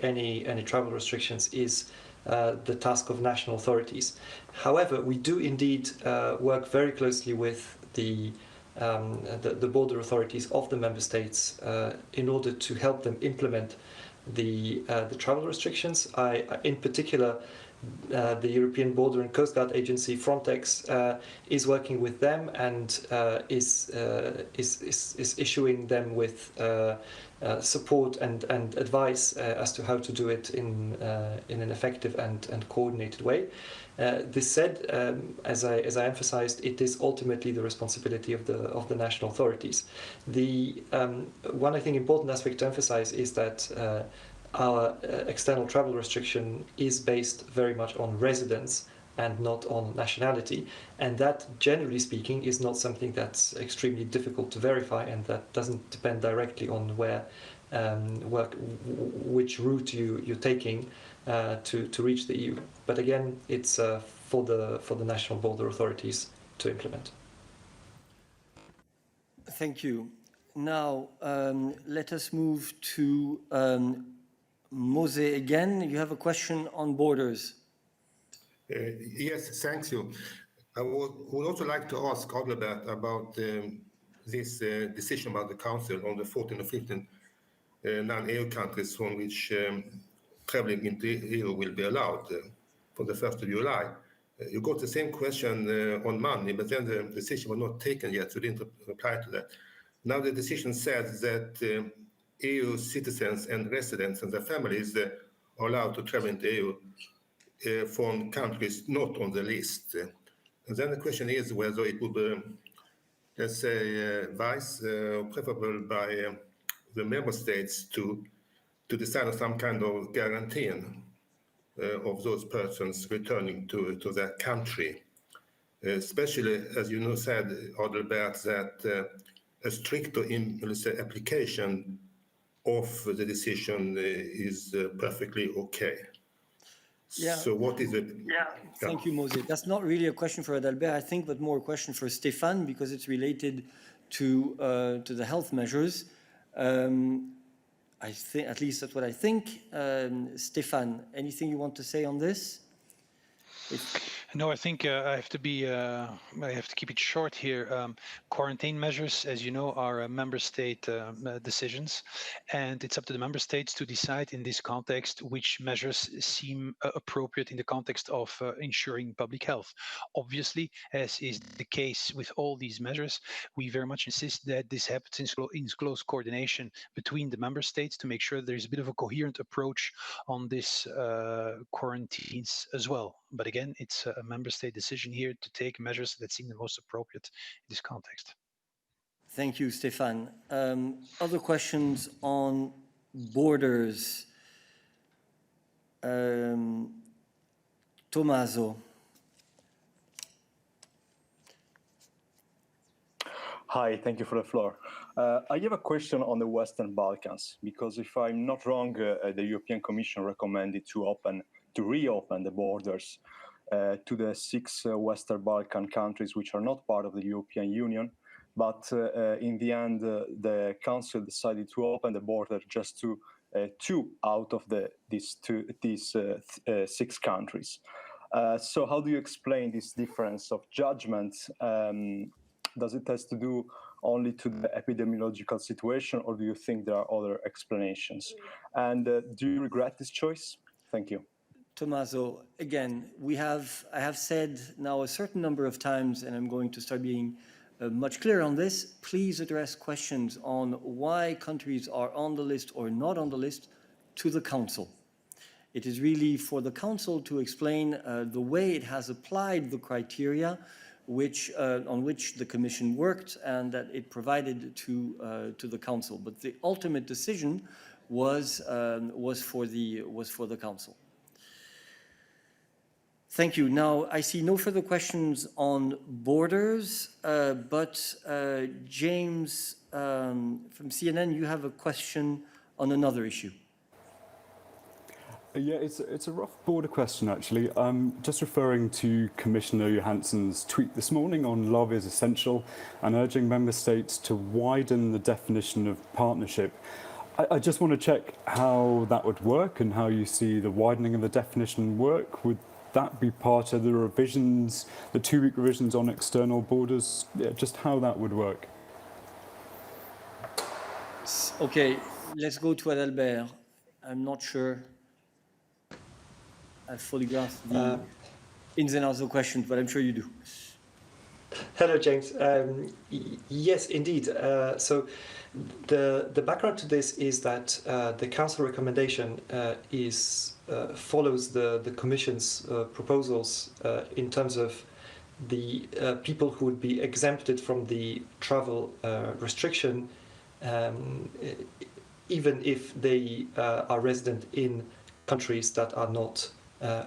any travel restrictions is the task of national authorities. However, we do indeed work very closely with the border authorities of the member states in order to help them implement the travel restrictions. In particular, the European Border and Coast Guard Agency, Frontex, is working with them and is issuing them with support and advice as to how to do it in an effective and coordinated way. This said, as I emphasized, it is ultimately the responsibility of the national authorities. The one I think important aspect to emphasize is that our external travel restriction is based very much on residence and not on nationality, and that, generally speaking, is not something that's extremely difficult to verify, and that doesn't depend directly on which route you're taking to reach the EU. But again, it's for the national border authorities to implement. Thank you. Now let us move to Mose again. You have a question on borders. Yes, thank you. I would also like to ask Adalbert about this decision by the Council on the 14 or 15 non-EU countries from which traveling into EU will be allowed from the 1st of July. You got the same question on Monday, but then the decision was not taken yet, so you didn't reply to that. Now the decision says that EU citizens and residents and their families are allowed to travel into EU from countries not on the list. And then the question is whether it would be, let's say, wise or preferable by the member states to decide on some kind of guarantee of those persons returning to their country. Especially, as you know, said, Adalbert, that a stricter application of the decision is perfectly okay. Yeah. So what is it? Yeah. Thank you, Mose. That's not really a question for Adalbert, I think, but more a question for Stéphane, because it's related to the health measures. I think, at least that's what I think. Stéphane, anything you want to say on this? No, I think I have to keep it short here. Quarantine measures, as you know, are member state decisions, and it's up to the member states to decide in this context which measures seem appropriate in the context of ensuring public health. Obviously, as is the case with all these measures, we very much insist that this happens in close coordination between the member states to make sure there's a bit of a coherent approach on this quarantines as well. But again, it's a member state decision here to take measures that seem the most appropriate in this context. Thank you, Stéphane. Other questions on borders? Tommaso. Hi, thank you for the floor. I have a question on the Western Balkans, because if I'm not wrong, the European Commission recommended to reopen the borders to the 6 Western Balkan countries which are not part of the European Union. But in the end, the Council decided to open the border just to 2 out of these 6 countries. So how do you explain this difference of judgment? Does it has to do only to the epidemiological situation, or do you think there are other explanations? And do you regret this choice? Thank you. Tommaso, again, I have said now a certain number of times, and I'm going to start being much clearer on this. Please address questions on why countries are on the list or not on the list to the Council. It is really for the Council to explain the way it has applied the criteria on which the Commission worked and that it provided to the Council. But the ultimate decision was for the Council. Thank you. Now, I see no further questions on borders, but James from CNN, you have a question on another issue. Yeah, it's a rough border question, actually. Just referring to Commissioner Johansson's tweet this morning on love is essential and urging member states to widen the definition of partnership. I just want to check how that would work and how you see the widening of the definition work. Would that be part of the revisions, the 2-week revisions on external borders? Yeah, just how that would work. Okay, let's go to Adalbert. I'm not sure I fully grasp the ins and outs of the question, but I'm sure you do. Hello, James. Yes, indeed. So the background to this is that the Council recommendation follows the Commission's proposals in terms of the people who would be exempted from the travel restriction, even if they are resident in countries that are not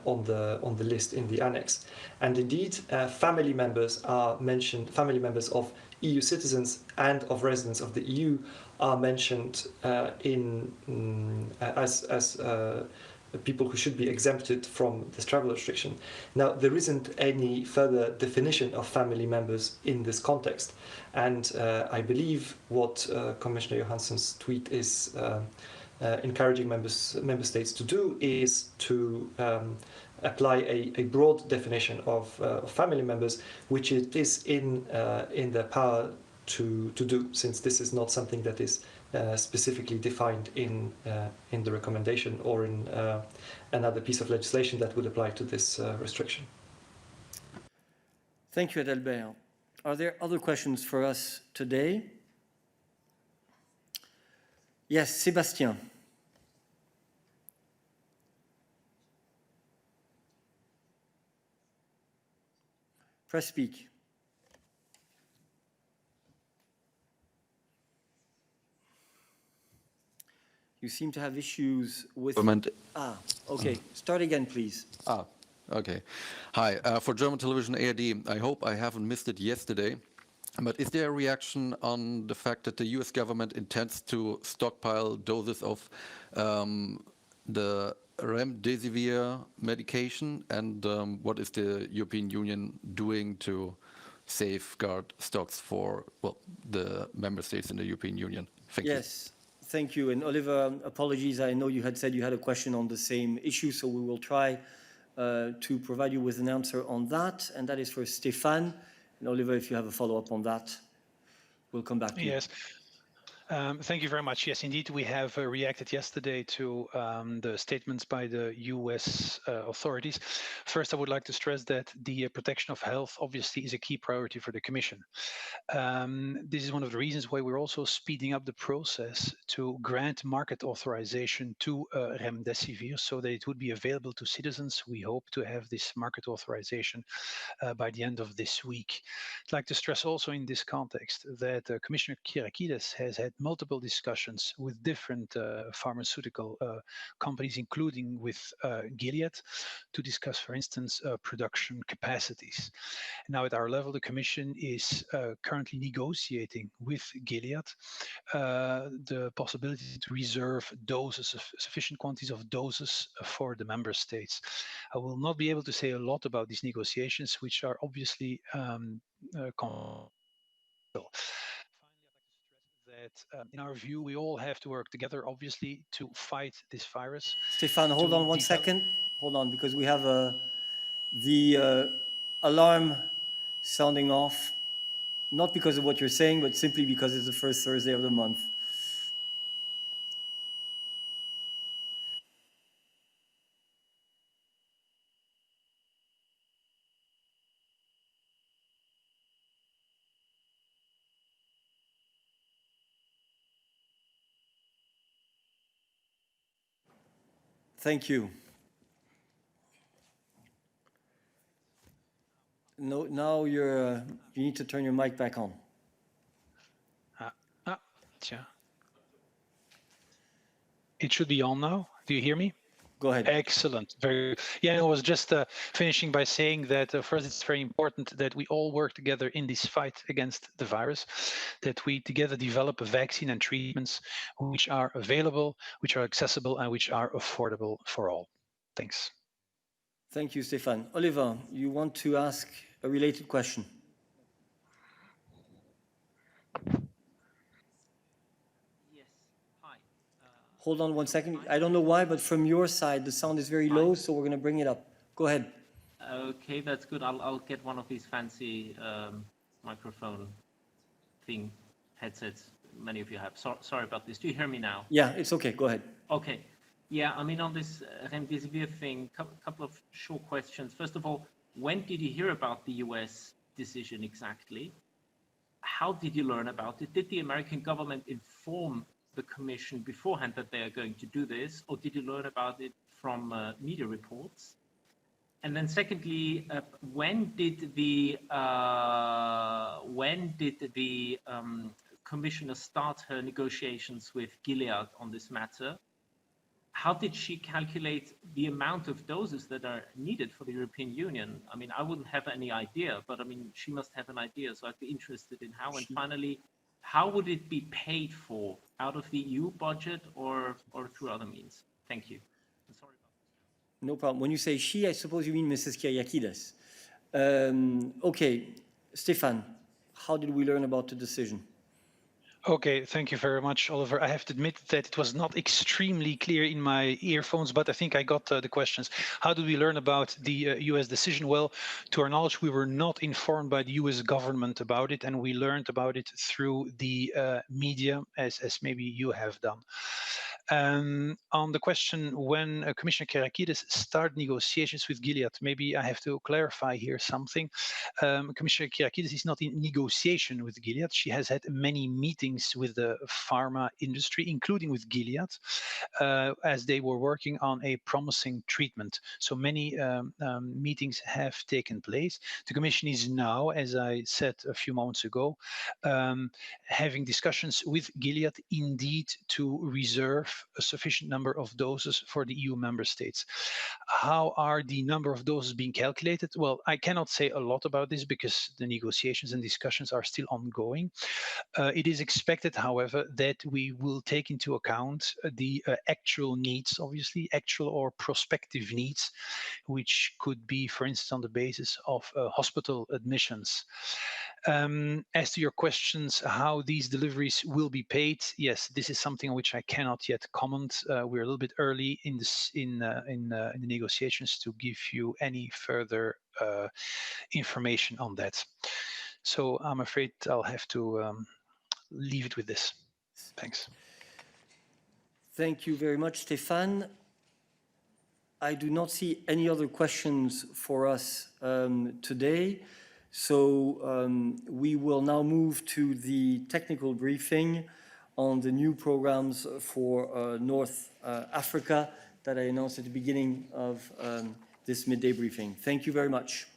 on the list in the annex. And indeed, family members are mentioned. Family members of EU citizens and of residents of the EU are mentioned as people who should be exempted from this travel restriction. Now, there isn't any further definition of family members in this context, and I believe what Commissioner Johansson's tweet is encouraging member states to do is to apply a broad definition of family members, which it is in their power to do, since this is not something that is specifically defined in the recommendation or in another piece of legislation that would apply to this restriction. Thank you, Adalbert. Are there other questions for us today? Yes, Sébastien. Press speak. You seem to have issues with... okay. Start again, please. Okay. Hi. For German television ARD, I hope I haven't missed it yesterday, but is there a reaction on the fact that the US government intends to stockpile doses of the remdesivir medication, and what is the European Union doing to safeguard stocks for, well, the member states in the European Union? Thank you. Yes, thank you. And Oliver, apologies, I know you had said you had a question on the same issue, so we will try to provide you with an answer on that, and that is for Stéphane. And Oliver, if you have a follow-up on that, we'll come back to you. Yes. Thank you very much. Yes, indeed, we have reacted yesterday to the statements by the US authorities. First, I would like to stress that the protection of health obviously is a key priority for the Commission. This is one of the reasons why we're also speeding up the process to grant market authorization to remdesivir so that it would be available to citizens. We hope to have this market authorization by the end of this week. I'd like to stress also in this context that Commissioner Kyriakides has had multiple discussions with different pharmaceutical companies, including with Gilead, to discuss, for instance, production capacities. Now, at our level, the Commission is currently negotiating with Gilead the possibility to reserve doses, sufficient quantities of doses for the member states. I will not be able to say a lot about these negotiations, which are obviously confidential. That in our view, we all have to work together, obviously, to fight this virus. Stéphane, hold on one second. Hold on, because we have the alarm sounding off, not because of what you're saying, but simply because it's the first Thursday of the month. Thank you. No, now you need to turn your mic back on. Tiens. It should be on now. Do you hear me? Go ahead. Excellent. Very good. Yeah, I was just finishing by saying that first, it's very important that we all work together in this fight against the virus, that we together develop a vaccine and treatments which are available, which are accessible, and which are affordable for all. Thanks. Thank you, Stefan. Oliver, you want to ask a related question? Hold on 1 second. I don't know why, but from your side, the sound is very low, so we're going to bring it up. Go ahead. Okay, that's good. I'll get one of these fancy microphone thing headsets many of you have. Sorry about this. Do you hear me now? Yeah, it's okay. Go ahead. Okay. Yeah, I mean, on this remdesivir thing, couple of short questions. First of all, when did you hear about the US decision exactly? How did you learn about it? Did the American government inform the Commission beforehand that they are going to do this, or did you learn about it from media reports? And then secondly, when did the Commissioner start her negotiations with Gilead on this matter? How did she calculate the amount of doses that are needed for the European Union? I mean, I wouldn't have any idea, but I mean, she must have an idea. So I'd be interested in how. And finally, how would it be paid for? Out of the EU budget or through other means? Thank you. I'm sorry about this. No problem. When you say she, I suppose you mean Mrs. Kyriakides. Okay, Stefan, how did we learn about the decision? Okay, thank you very much, Oliver. I have to admit that it was not extremely clear in my earphones, but I think I got the questions. How did we learn about the US decision? Well, to our knowledge, we were not informed by the US government about it, and we learned about it through the media, as maybe you have done. On the question when Commissioner Kyriakides started negotiations with Gilead, maybe I have to clarify here something. Commissioner Kyriakides is not in negotiation with Gilead. She has had many meetings with the pharma industry, including with Gilead, as they were working on a promising treatment. So many meetings have taken place. The Commission is now, as I said a few moments ago, having discussions with Gilead indeed to reserve a sufficient number of doses for the EU member states. How are the number of doses being calculated? Well, I cannot say a lot about this because the negotiations and discussions are still ongoing. It is expected, however, that we will take into account the actual needs, obviously, actual or prospective needs, which could be, for instance, on the basis of hospital admissions. As to your questions, how these deliveries will be paid, yes, this is something on which I cannot yet comment. We're a little bit early in the negotiations to give you any further information on that. So I'm afraid I'll have to leave it with this. Thanks. Thank you very much, Stefan. I do not see any other questions for us today. So we will now move to the technical briefing on the new programs for North Africa that I announced at the beginning of this midday briefing. Thank you very much.